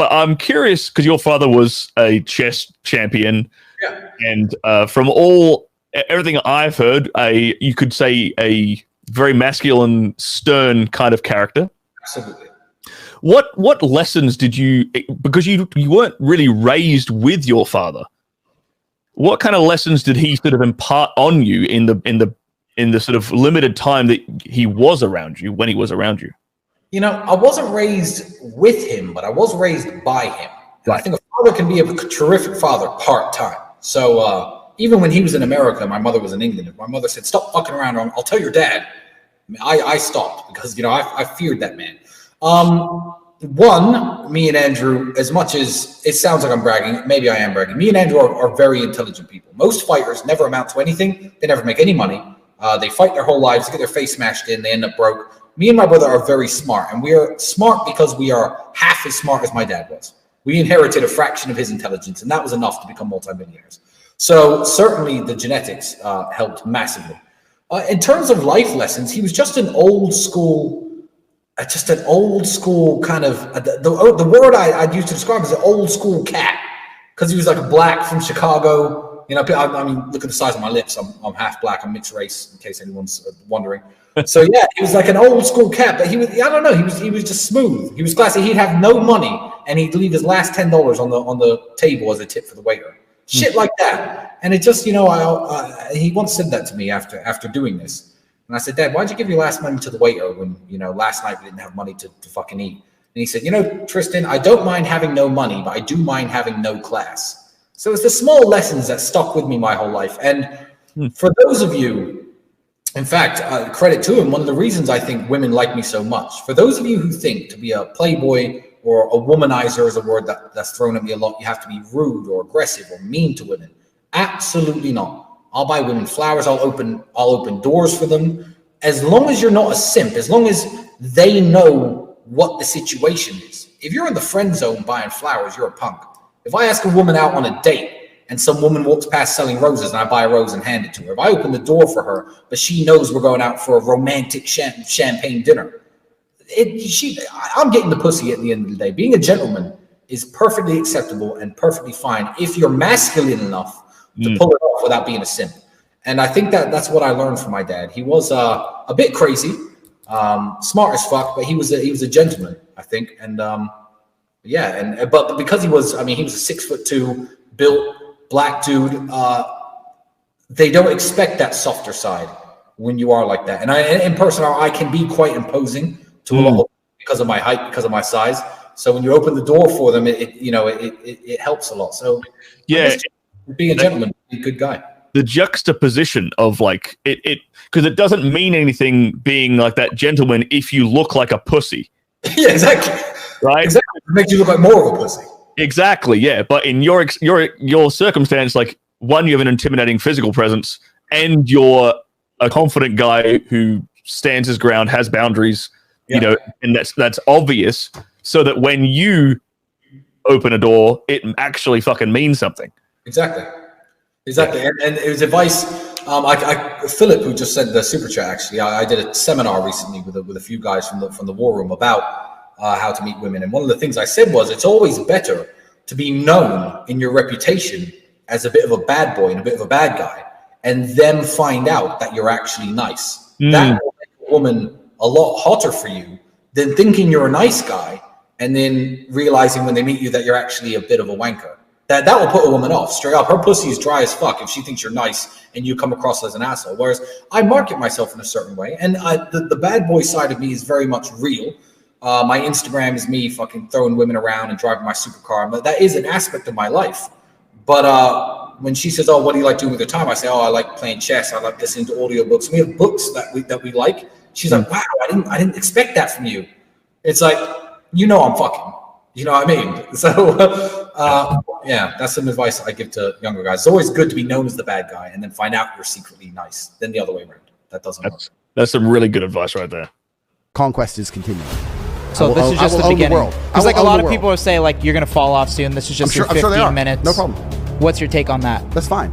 But I'm curious because your father was a chess champion, and from everything I've heard, you could say a very masculine, stern kind of character. Absolutely. What lessons did you? Because you weren't really raised with your father. What kind of lessons did he sort of impart on you in the sort of limited time that he was around you, when he was around you? You know, I wasn't raised with him, but I was raised by him. Right. I think a father can be a terrific father part-time. So even when he was in America, my mother was in England. If my mother said, "Stop fucking around, or I'll tell your dad," I stopped because, you know, I feared that man. Me and Andrew, as much as it sounds like I'm bragging, maybe I am bragging, me and Andrew are very intelligent people. Most fighters never amount to anything. They never make any money. They fight their whole lives, they get their face smashed in, they end up broke. Me and my brother are very smart, and we are smart because we are half as smart as my dad was. We inherited a fraction of his intelligence, and that was enough to become multimillionaires. So certainly the genetics helped massively. In terms of life lessons, he was just an old school kind of, the word I'd use to describe him is an old school cat, because he was like a black from Chicago. You know, I mean, look at the size of my lips. I'm half black. I'm mixed race, in case anyone's wondering. So yeah, he was like an old school cat, but he was, I don't know, he was just smooth. He was classy. He'd have no money, and he'd leave his last $10 on the table as a tip for the waiter. Shit like that. And it just, you know, he once said that to me after doing this. And I said, "Dad, why'd you give your last money to the waiter when, you know, last night we didn't have money to fucking eat?" And he said, "You know, Tristan, I don't mind having no money, but I do mind having no class." So it's the small lessons that stuck with me my whole life. And for those of you, in fact, credit to him, one of the reasons I think women like me so much, for those of you who think to be a playboy or a womanizer is a word that's thrown at me a lot, you have to be rude or aggressive or mean to women. Absolutely not. I'll buy women flowers. I'll open doors for them. As long as you're not a simp, as long as they know what the situation is. If you're in the friend zone buying flowers, you're a punk. If I ask a woman out on a date and some woman walks past selling roses and I buy a rose and hand it to her, if I open the door for her, but she knows we're going out for a romantic champagne dinner, I'm getting the pussy at the end of the day. Being a gentleman is perfectly acceptable and perfectly fine if you're masculine enough to pull it off without being a simp. And I think that's what I learned from my dad. He was a bit crazy, smart as fuck, but he was a gentleman, I think. And but because he was a 6'2" built black dude, they don't expect that softer side when you are like that. And in person, I can be quite imposing to a lot of, because of my height, because of my size. So when you open the door for them, it helps a lot. So yeah, being a gentleman, be a good guy. The juxtaposition of like it because it doesn't mean anything being like that gentleman if you look like a pussy. Yeah, exactly. Right? Exactly. It makes you look like more of a pussy. Exactly, yeah. But in your circumstance, like, one, you have an intimidating physical presence, and you're a confident guy who stands his ground, has boundaries, you know, and that's obvious, so that when you open a door, it actually fucking means something. Exactly. And it was advice. Philip, who just sent the super chat, actually, I did a seminar recently with a few guys from the war room about how to meet women. And one of the things I said was, it's always better to be known in your reputation as a bit of a bad boy and a bit of a bad guy, and then find out that you're actually nice. That will make a woman a lot hotter for you than thinking you're a nice guy and then realizing when they meet you that you're actually a bit of a wanker. That will put a woman off straight up. Her pussy is dry as fuck if she thinks you're nice and you come across as an asshole. Whereas I market myself in a certain way, and the bad boy side of me is very much real. My Instagram is me fucking throwing women around and driving my supercar. But that is an aspect of my life. But when she says, "Oh, what do you like doing with your time?" I say, "Oh, I like playing chess. I like listening to audiobooks." We have books that we like. She's like, "Wow, I didn't expect that from you." It's like, you know, I'm fucking. You know what I mean? So yeah, that's some advice I give to younger guys. It's always good to be known as the bad guy and then find out you're secretly nice. Then the other way around. That doesn't work. That's some really good advice right there. Conquest is continuing. So this is just the beginning. Because like a lot of people are saying like you're gonna fall off soon. This is just your 15 minutes. No problem. What's your take on that? That's fine.